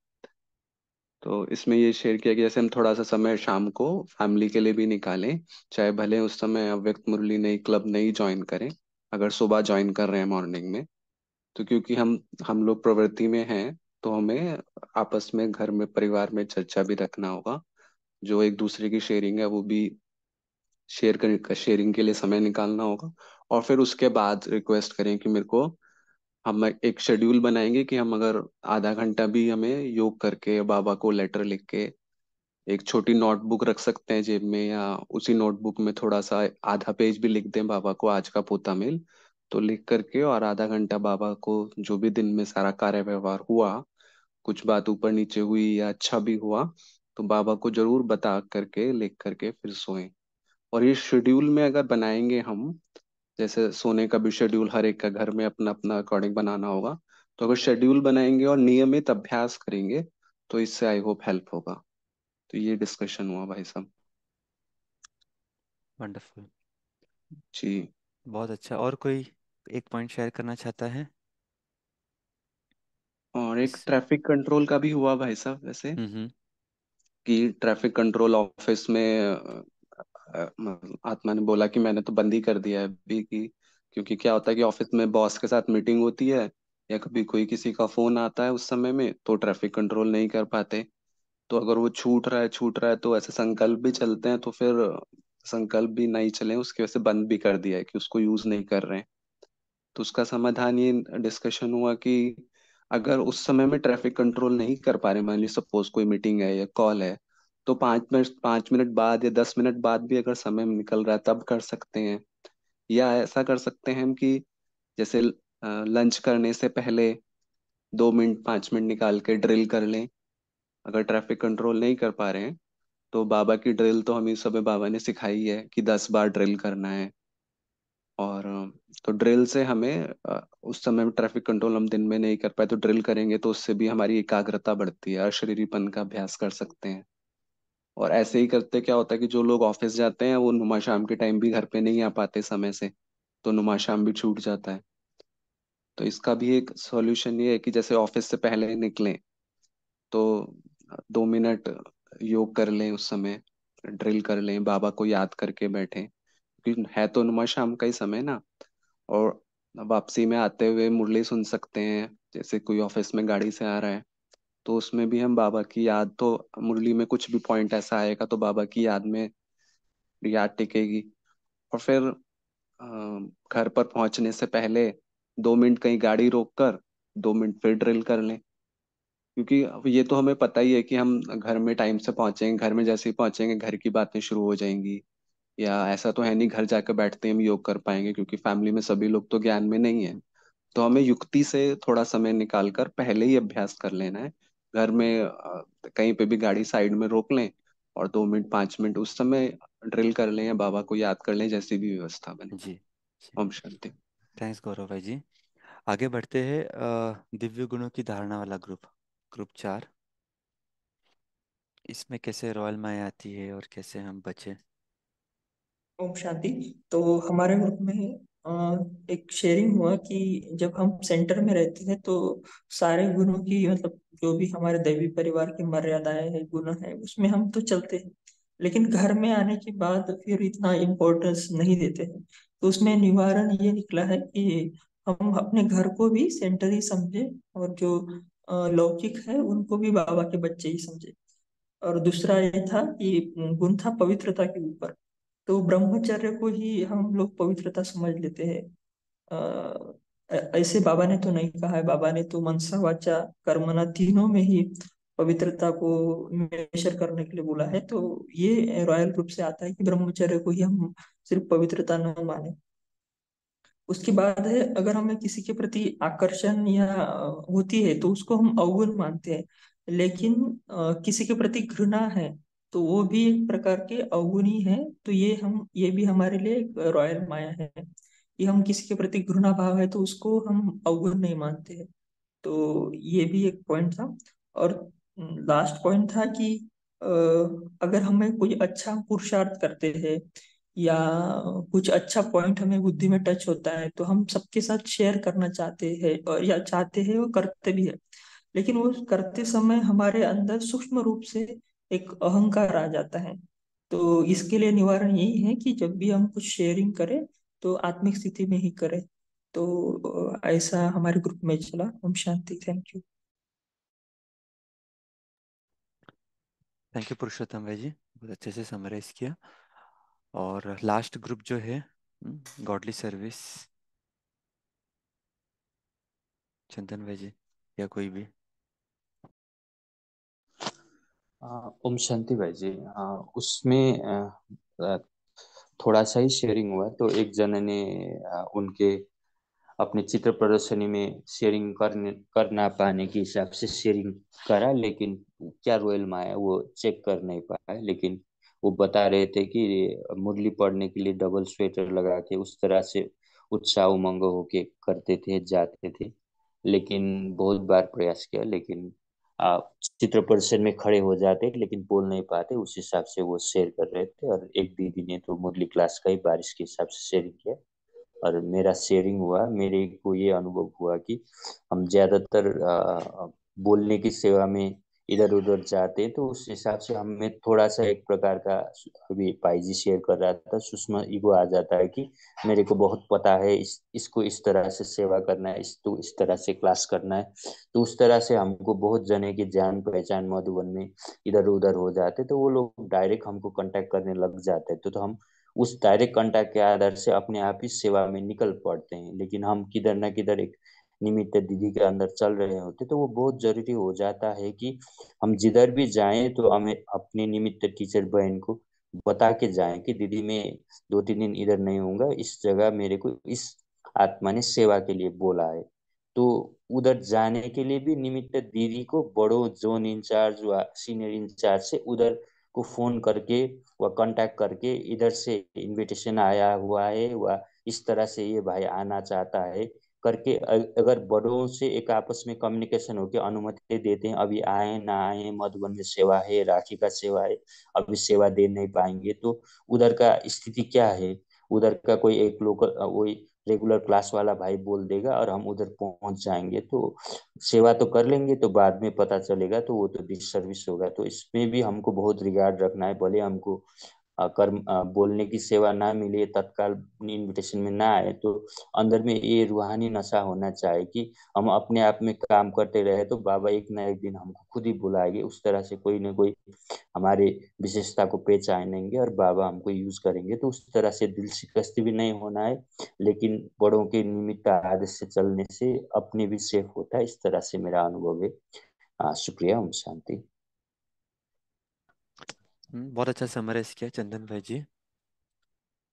तो इसमें ये शेयर किया कि जैसे हम थोड़ा सा समय शाम को फैमिली के लिए भी निकालें, चाहे भले उस समय अव्यक्त मुरली नई क्लब नहीं ज्वाइन करें, अगर सुबह ज्वाइन कर रहे हैं मॉर्निंग में, तो क्योंकि हम लोग प्रवृत्ति में हैं, तो हमें आपस में घर में परिवार में चर्चा भी रखना होगा। जो एक दूसरे की शेयरिंग है वो भी शेयरिंग के लिए समय निकालना होगा। और फिर उसके बाद रिक्वेस्ट करें कि मेरे को, हम एक शेड्यूल बनाएंगे कि हम अगर आधा घंटा भी हमें योग करके बाबा को लेटर लिख के एक छोटी नोटबुक रख सकते हैं जेब में, या उसी नोटबुक में थोड़ा सा आधा पेज भी लिख दें बाबा को आज का पोता मेल, तो लिख करके और आधा घंटा बाबा को जो भी दिन में सारा कार्य व्यवहार हुआ, कुछ बात ऊपर नीचे हुई या अच्छा भी हुआ, तो बाबा को जरूर बता करके लिख करके फिर सोएं। और ये शेड्यूल में अगर बनाएंगे हम, जैसे सोने का भी शेड्यूल हर एक का घर में अपना अपना अकॉर्डिंग बनाना होगा, तो अगर शेड्यूल बनाएंगे और नियमित अभ्यास करेंगे, तो इससे आई होप हेल्प होगा। तो ये डिस्कशन हुआ भाई साहब। वंडरफुल। जी। बहुत अच्छा। और कोई एक पॉइंट शेयर करना चाहता है और एक इस? ट्रैफिक कंट्रोल का भी हुआ भाई साहब वैसे, हम्म। कि ट्रैफिक कंट्रोल ऑफिस में आत्मा ने बोला कि मैंने तो बंद ही कर दिया है अभी की, क्योंकि क्या होता है कि ऑफिस में बॉस के साथ मीटिंग होती है, या कभी कोई किसी का फोन आता है उस समय में, तो ट्रैफिक कंट्रोल नहीं कर पाते। तो अगर वो छूट रहा है तो ऐसे संकल्प भी चलते हैं, तो फिर संकल्प भी नहीं चले, उसकी वजह से बंद भी कर दिया है कि उसको यूज नहीं कर रहे हैं। तो उसका समाधान ये डिस्कशन हुआ कि अगर उस समय में ट्रैफिक कंट्रोल नहीं कर पा रहे, मान ली सपोज कोई मीटिंग है या कॉल है, तो 5 मिनट बाद या 10 मिनट बाद भी अगर समय निकल रहा है तब कर सकते हैं। या ऐसा कर सकते हैं हम कि जैसे लंच करने से पहले 2 मिनट 5 मिनट निकाल के ड्रिल कर लें। अगर ट्रैफिक कंट्रोल नहीं कर पा रहे हैं, तो बाबा की ड्रिल तो हमें सब बाबा ने सिखाई है कि 10 बार ड्रिल करना है। और तो ड्रिल से हमें उस समय में ट्रैफिक कंट्रोल हम दिन में नहीं कर पाए, तो ड्रिल करेंगे तो उससे भी हमारी एकाग्रता बढ़ती है, अशरीरीपन का अभ्यास कर सकते हैं। और ऐसे ही करते क्या होता है कि जो लोग ऑफिस जाते हैं वो नुमा शाम के टाइम भी घर पे नहीं आ पाते समय से, तो नुमा शाम भी छूट जाता है। तो इसका भी एक सॉल्यूशन ये है कि जैसे ऑफिस से पहले निकलें, तो 2 मिनट योग कर लें, उस समय ड्रिल कर लें, बाबा को याद करके बैठें, क्योंकि है तो नुमा शाम का ही समय ना। और वापसी में आते हुए मुरली सुन सकते हैं, जैसे कोई ऑफिस में गाड़ी से आ रहा है, तो उसमें भी हम बाबा की याद, तो मुरली में कुछ भी पॉइंट ऐसा आएगा तो बाबा की याद में याद टिकेगी। और फिर घर पर पहुंचने से पहले 2 मिनट कहीं गाड़ी रोक कर 2 मिनट फिर ड्रिल कर लें, क्योंकि अब ये तो हमें पता ही है कि हम घर में टाइम से पहुंचेंगे, घर में जैसे ही पहुंचेंगे घर की बातें शुरू हो जाएंगी। या ऐसा तो है नहीं घर जाकर बैठते ही हम योग कर पाएंगे, क्योंकि फैमिली में सभी लोग तो ज्ञान में नहीं है। तो हमें युक्ति से थोड़ा समय निकाल कर पहले ही अभ्यास कर लेना है। घर में कहीं पे भी गाड़ी साइड में रोक लें और 2 मिनट 5 मिनट उस समय ड्रिल कर लें या बाबा को याद कर लें, जैसी भी व्यवस्था बने। जी जी। ओम शांति। थैंक्स गौरव भाई जी। आगे बढ़ते हैं दिव्य गुणों की धारणा वाला ग्रुप, ग्रुप 4। इसमें कैसे रॉयल माया आती है और कैसे हम बचे। ओम शांति। तो हमारे ग्रुप में एक शेयरिंग हुआ कि जब हम सेंटर में रहते थे तो सारे गुणों की मतलब जो भी हमारे दैवी परिवार की मर्यादाएं है, गुण है, उसमें हम तो चलते हैं, लेकिन घर में आने के बाद फिर इतना इम्पोर्टेंस नहीं देते हैं। तो उसमें निवारण ये निकला है कि हम अपने घर को भी सेंटर ही समझे और जो लौकिक है उनको भी बाबा के बच्चे ही समझे। और दूसरा ये था कि गुण था पवित्रता के ऊपर। तो ब्रह्मचर्य को ही हम लोग पवित्रता समझ लेते हैं। ऐसे बाबा ने तो नहीं कहा है, बाबा ने तो मनसा वाचा कर्मणा तीनों में ही पवित्रता को मेजर करने के लिए बोला है। तो ये रॉयल ग्रुप से आता है कि ब्रह्मचर्य को ही हम सिर्फ पवित्रता न माने। उसके बाद है, अगर हमें किसी के प्रति आकर्षण या होती है तो उसको हम अवगुण मानते हैं, लेकिन किसी के प्रति घृणा है तो वो भी एक प्रकार के अवगुण ही है। तो ये भी हमारे लिए एक रॉयल माया है कि हम किसी के प्रति घृणा भाव है तो उसको हम अवगुण नहीं मानते हैं। तो ये भी एक पॉइंट था। और लास्ट पॉइंट था कि अ, अगर हमें कोई अच्छा पुरुषार्थ करते हैं या कुछ अच्छा पॉइंट हमें बुद्धि में टच होता है तो हम सबके साथ शेयर करना चाहते हैं, और या चाहते हैं और करते भी है। लेकिन वो करते समय हमारे अंदर सूक्ष्म रूप से एक अहंकार आ जाता है। तो इसके लिए निवारण यही है कि जब भी हम कुछ शेयरिंग करें तो आत्मिक स्थिति में ही करें। तो ऐसा हमारे ग्रुप में चला। ओम शांति। Thank you. Thank you Purushottam भाई जी, बहुत अच्छे से समराइज किया। और लास्ट ग्रुप जो है गॉडली सर्विस, चंदन भाई जी या कोई भी। ओम शांति भाई जी। उसमें थोड़ा सा ही शेयरिंग हुआ। तो एक जन ने उनके अपने चित्र प्रदर्शनी में शेयरिंग कर ना पाने के हिसाब से शेयरिंग करा, लेकिन क्या रोयल माया वो चेक कर नहीं पाए। लेकिन वो बता रहे थे कि मुरली पढ़ने के लिए डबल स्वेटर लगा के उस तरह से उत्साह उमंग होके करते थे, जाते थे। लेकिन बहुत बार प्रयास किया, लेकिन चित्र प्रदर्शन में खड़े हो जाते लेकिन बोल नहीं पाते। उस हिसाब से वो शेयर कर रहे थे। और एक दीदी ने तो मुरली क्लास का ही बारिश के हिसाब से शेयरिंग किया। और मेरा शेयरिंग हुआ, मेरे को ये अनुभव हुआ कि हम ज्यादातर बोलने की सेवा में इधर उधर जाते हैं। तो उस हिसाब से हमें थोड़ा सा एक प्रकार का, अभी पाईजी शेयर कर रहा था, सूक्ष्म ईगो आ जाता है कि मेरे को बहुत पता है, इसको इस तरह से सेवा करना है, इसको इस तरह से क्लास करना है। तो उस तरह से हमको बहुत जने की जान पहचान मधुबन में इधर उधर हो जाते। तो वो लोग डायरेक्ट हमको कांटेक्ट करने लग जाते। तो हम उस डायरेक्ट कांटेक्ट के आधार से अपने आप ही सेवा में निकल पड़ते हैं। लेकिन हम किधर ना किधर एक निमित्त दीदी के अंदर चल रहे होते। तो वो बहुत जरूरी हो जाता है कि हम जिधर भी जाएं तो हमें अपने निमित्त टीचर बहन को बता के जाएं कि दीदी मैं 2-3 दिन इधर नहीं होऊंगा, इस जगह मेरे को इस आत्मा ने सेवा के लिए बोला है। तो उधर जाने के लिए भी निमित्त दीदी को बड़ो जोन इंचार्ज व सीनियर इंचार्ज से उधर को फोन करके व कांटेक्ट करके इधर से इनविटेशन आया हुआ है व इस तरह से ये भाई आना चाहता है करके, अगर बड़ों से एक आपस में कम्युनिकेशन होकर अनुमति देते हैं, अभी आए ना आए, मधुबन में सेवा है, राखी का सेवा है, अभी सेवा दे नहीं पाएंगे, तो उधर का स्थिति क्या है। उधर का कोई एक लोकल वही रेगुलर क्लास वाला भाई बोल देगा और हम उधर पहुंच जाएंगे, तो सेवा तो कर लेंगे, तो बाद में पता चलेगा तो वो तो डिसर्विस होगा। तो इसमें भी हमको बहुत रिगार्ड रखना है। भले हमको कर्म बोलने की सेवा ना मिले, तत्काल इनविटेशन में ना आए, तो अंदर में ये रूहानी नशा होना चाहिए कि हम अपने आप में काम करते रहे तो बाबा एक ना एक दिन हमको खुद ही बुलाएंगे। उस तरह से कोई ना कोई हमारे विशेषता को पहचानेंगे और बाबा हमको यूज करेंगे। तो उस तरह से दिल शिकस्त भी नहीं होना है, लेकिन बड़ों के निमित्त आदेश से चलने से अपने भी सेफ होता है। इस तरह से मेरा अनुभव है। शुक्रिया। ओम शांति। बहुत अच्छा समराइज किया चंदन भाई जी।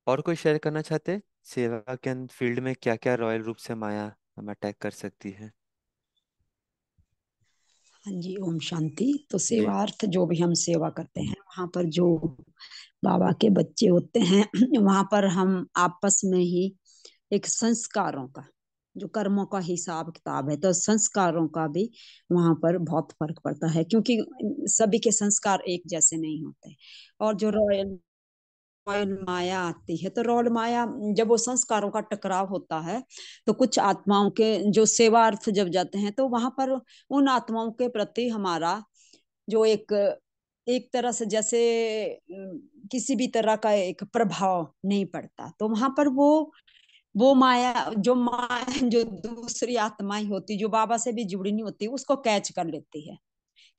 और कोई शेयर करना चाहते, सेवा के फील्ड में क्या क्या रॉयल रूप से माया हम अटैक कर सकती है। हाँ जी, ओम शांति। तो जी। सेवार्थ जो भी हम सेवा करते हैं वहां पर जो बाबा के बच्चे होते हैं वहां पर हम आपस में ही एक संस्कारों का जो कर्मों का हिसाब किताब है, तो संस्कारों का भी वहां पर बहुत फर्क पड़ता है, क्योंकि सभी के संस्कार एक जैसे नहीं होते। और जो रॉयल रॉयल माया आती है, तो रॉयल माया जब वो संस्कारों का टकराव होता है, तो कुछ आत्माओं के जो सेवार्थ जब जाते हैं, तो वहां पर उन आत्माओं के प्रति हमारा जो एक एक तरह से जैसे किसी भी तरह का एक प्रभाव नहीं पड़ता। तो वहां पर वो माया जो दूसरी आत्माएं होती जो बाबा से भी जुड़ी नहीं होती उसको कैच कर लेती है।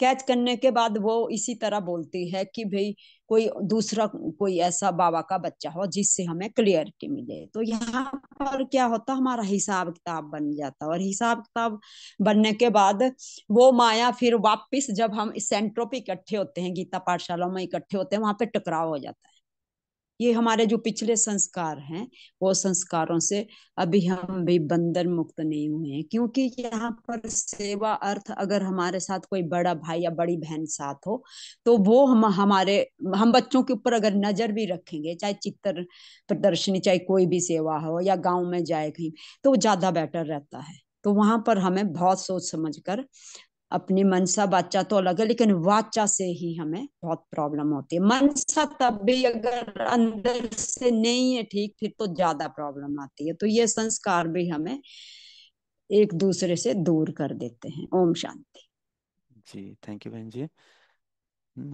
कैच करने के बाद वो इसी तरह बोलती है कि भाई कोई दूसरा कोई ऐसा बाबा का बच्चा हो जिससे हमें क्लियरिटी मिले। तो यहाँ पर क्या होता, हमारा हिसाब किताब बन जाता, और हिसाब किताब बनने के बाद वो माया फिर वापस जब हम इस सेंटरों पे इकट्ठे होते हैं, गीता पाठशाला में इकट्ठे होते हैं, वहां पे टकराव हो जाता है। ये हमारे जो पिछले संस्कार हैं वो संस्कारों से अभी हम भी बंधन मुक्त नहीं हुए हैं, क्योंकि यहाँ पर सेवा अर्थ अगर हमारे साथ कोई बड़ा भाई या बड़ी बहन साथ हो, तो वो हम बच्चों के ऊपर अगर नजर भी रखेंगे, चाहे चित्र प्रदर्शनी, चाहे कोई भी सेवा हो या गांव में जाए कहीं, तो वो ज्यादा बेटर रहता है। तो वहां पर हमें बहुत सोच समझ कर अपनी मनसा वाचा तो अलग है, लेकिन वाचा से ही हमें बहुत प्रॉब्लम होती है। मनसा तब भी अगर अंदर से नहीं है ठीक, फिर तो ज्यादा प्रॉब्लम आती है। तो ये संस्कार भी हमें एक दूसरे से दूर कर देते हैं। ओम शांति। जी, थैंक यू बहन जी।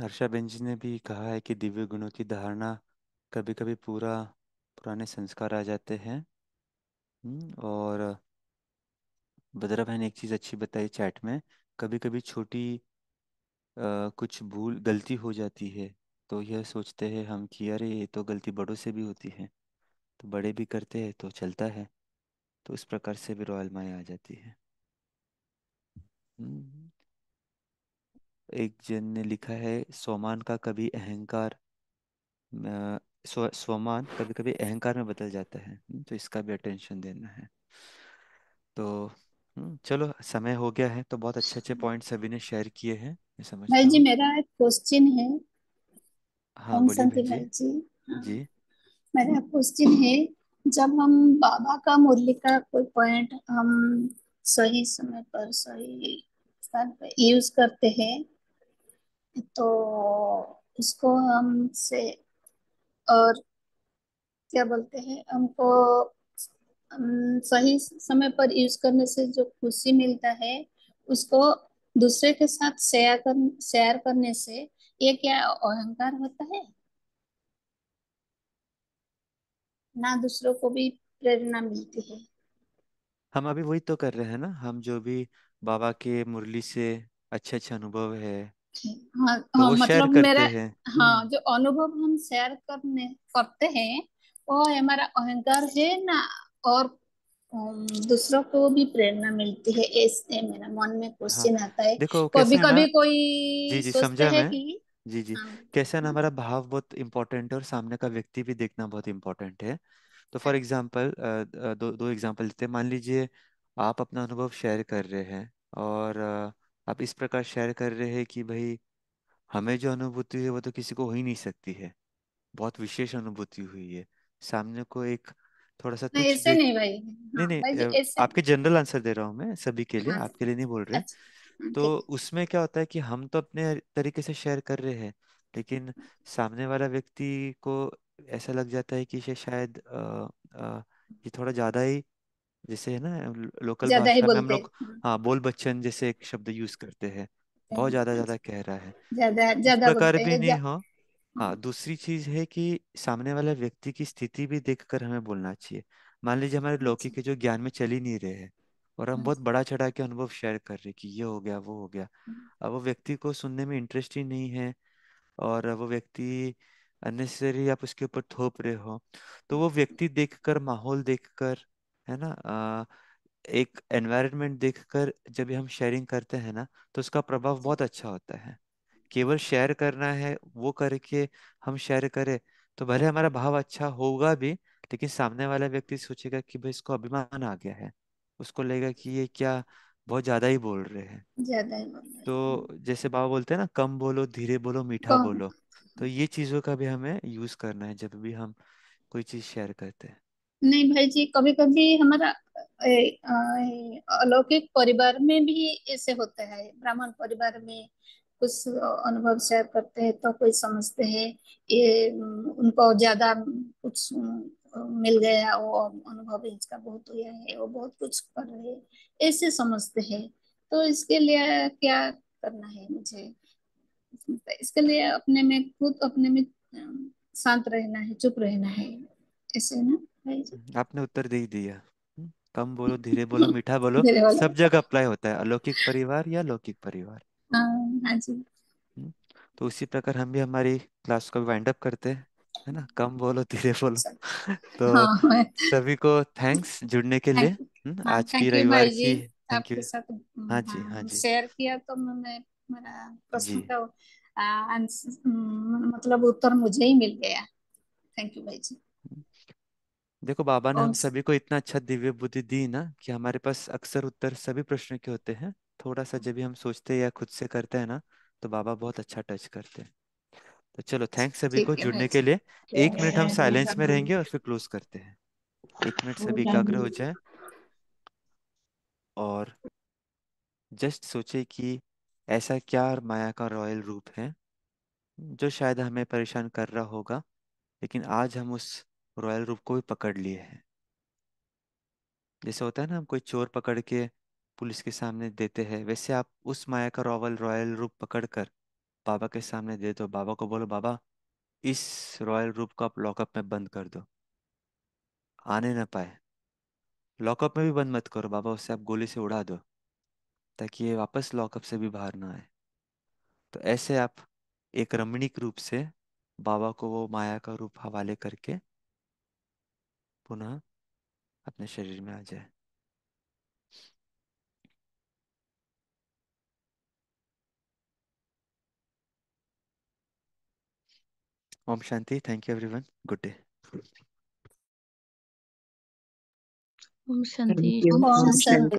हर्षा बहन जी ने भी कहा है कि दिव्य गुणों की धारणा कभी कभी पूरा पुराने संस्कार आ जाते हैं। और बदरा बहन एक चीज़ अच्छी बताई चैट में, कभी कभी छोटी कुछ भूल गलती हो जाती है, तो यह सोचते हैं हम कि अरे ये तो गलती बड़ों से भी होती है, तो बड़े भी करते हैं तो चलता है। तो इस प्रकार से भी रॉयल माया आ जाती है। हम्म, एक जन ने लिखा है, स्वमान का कभी अहंकार स्वमान कभी कभी अहंकार में बदल जाता है। तो इसका भी अटेंशन देना है। तो चलो समय हो गया है, तो बहुत अच्छे अच्छे पॉइंट्स सभी ने शेयर किए हैं, मैं भाई समझता जी हूँ। मेरा एक क्वेश्चन है। हाँ ओम बोलिए शांति बहन जी। भाई जी। हाँ, जी। मेरा क्वेश्चन है, जब हम बाबा का मुरली का कोई पॉइंट हम सही समय पर सही स्थान पर यूज करते हैं, तो इसको हमसे और क्या बोलते हैं, हमको सही समय पर यूज करने से जो खुशी मिलता है उसको दूसरे के साथ शेयर करने से ये क्या अहंकार होता है? ना दूसरों को भी प्रेरणा मिलती है? हम अभी वही तो कर रहे हैं ना, हम जो भी बाबा के मुरली से अच्छे अच्छे अनुभव है हाँ तो हाँ, वो शेयर मतलब मेरा, करते हैं। हाँ जो अनुभव हम शेयर करने करते हैं वो हमारा अहंकार है ना? और दूसरों को भी प्रेरणा मिलती है, ऐसे मेरा मन में हाँ क्वेश्चन आता है। देखो कभी कैसा है ना। कभी जी कोई जी सोचते समझा हैं मैं। कि जी जी। हाँ कैसा है ना, हमारा भाव बहुत इंपॉर्टेंट है और सामने का व्यक्ति भी देखना बहुत इंपॉर्टेंट है। तो फॉर एग्जांपल दो दो एग्जांपल लेते हैं। मान लीजिए आप अपना अनुभव शेयर कर रहे हैं, और आप इस प्रकार शेयर कर रहे हैं कि भाई हमें जो अनुभूति है वो तो किसी को हो ही नहीं सकती है, बहुत विशेष अनुभूति हुई है। सामने को एक थोड़ा सा नहीं, तुच्छ ऐसे देख। नहीं भाई। नहीं हाँ नहीं, भाई जी, ऐसे नहीं। आपके जनरल आंसर दे रहा हूँ मैं, सभी के लिए, हाँ आपके लिए नहीं बोल रहे। अच्छा। तो ठीक उसमें क्या होता है कि हम तो अपने तरीके से शेयर कर रहे हैं, लेकिन सामने वाला व्यक्ति को ऐसा लग जाता है कि ये शायद ये थोड़ा ज़्यादा ही, जैसे है ना है, लोकल ज्यादा ही भाषा में हम बोलते लोग, हैं। हाँ बोल बच्चन जैसे एक शब्द यूज करते हैं, बहुत ज़्यादा ज़्यादा कह रहा है। ज्यादा उस ज्यादा प्रकार बोलते भी हैं नहीं जा, हो। हाँ दूसरी चीज है कि सामने वाला व्यक्ति की स्थिति भी देखकर हमें बोलना चाहिए। मान लीजिए हमारे लौकिक के जो ज्ञान में चल ही नहीं रहे हैं, और हम बहुत बड़ा चढ़ा के अनुभव शेयर कर रहे हैं कि ये हो गया वो हो गया, अब वो व्यक्ति को सुनने में इंटरेस्ट ही नहीं है, और वो व्यक्ति अननेसेसरी आप उसके ऊपर थोप रहे हो, तो वो व्यक्ति देखकर, माहौल देखकर, है ना, एक एनवायरनमेंट देखकर जब भी हम शेयरिंग करते हैं ना, तो उसका प्रभाव बहुत अच्छा होता है। केवल शेयर करना है वो करके हम शेयर करें, तो भले हमारा भाव अच्छा होगा भी, लेकिन सामने वाला व्यक्ति सोचेगा कि भाई इसको अभिमान आ गया है, उसको लगेगा कि ये क्या बहुत ज्यादा ही बोल रहे हैं। ज्यादा ही बोल रहे हैं। तो जैसे बाबा बोलते हैं ना, कम बोलो, धीरे बोलो, मीठा कम। बोलो। तो ये चीजों का भी हमें यूज करना है जब भी हम कोई चीज शेयर करते हैं। नहीं भाई जी, कभी कभी हमारा अलौकिक परिवार में भी ऐसे होता है। ब्राह्मण परिवार में कुछ अनुभव शेयर करते हैं तो कोई समझते हैं ये उनको ज्यादा कुछ मिल गया, वो अनुभव इनका बहुत हुआ है, वो बहुत कुछ कर रहे हैं, ऐसे समझते हैं। तो इसके लिए क्या करना है मुझे? इसके लिए अपने में, खुद अपने में शांत रहना है, चुप रहना है, ऐसे ना भाई जी? आपने उत्तर दे ही दिया। कम बोलो, धीरे बोलो, मीठा बोलो, मेरे सब वाला। जगह अप्लाई होता है, अलौकिक परिवार या लौकिक परिवार। हाँ। हाँ जी। हम्म, तो उसी प्रकार हम भी हमारी क्लास को वाइंड अप करते हैं, है ना। कम बोलो, धीरे बोलो। सब। तो हाँ। सभी को थैंक्स जुड़ने के लिए। Thank you. हाँ, आज की थैंक यू रविवार भाई जी। की। Thank you. आपके साथ हाँ जी, हाँ हाँ जी। शेयर किया तो मैं मेरा जी। प्रश्न का मतलब उत्तर मुझे ही मिल गया। थैंक यू भाई जी। देखो, बाबा ने हम और सभी को इतना अच्छा दिव्य बुद्धि दी ना कि हमारे पास अक्सर उत्तर सभी प्रश्नों के होते हैं। थोड़ा सा जब भी हम सोचते हैं या खुद से करते हैं ना, तो बाबा बहुत अच्छा टच करते हैं। तो चलो, थैंक्स सभी को ठीक है भाई जुड़ने के जी। लिए। 1 मिनट हम साइलेंस में रहेंगे और फिर क्लोज करते हैं। 1 मिनट सभी एकाग्र हो जाए और जस्ट सोचे कि ऐसा क्या माया का रॉयल रूप है जो शायद हमें परेशान कर रहा होगा, लेकिन आज हम उस रॉयल रूप को भी पकड़ लिए हैं। जैसे होता है ना, हम कोई चोर पकड़ के पुलिस के सामने देते हैं, वैसे आप उस माया का रॉयल रॉयल रूप पकड़ कर बाबा के सामने दे दो। बाबा को बोलो, बाबा इस रॉयल रूप को आप लॉकअप में बंद कर दो, आने ना पाए। लॉकअप में भी बंद मत करो बाबा, उसे आप गोली से उड़ा दो ताकि ये वापस लॉकअप से भी बाहर ना आए। तो ऐसे आप एक रमणीक रूप से बाबा को वो माया का रूप हवाले करके पुनः अपने शरीर में आ जाए। ओम शांति। Thank you everyone. Good day. ओम थैंक शांति। यू। ओम ओम शांति। शांति।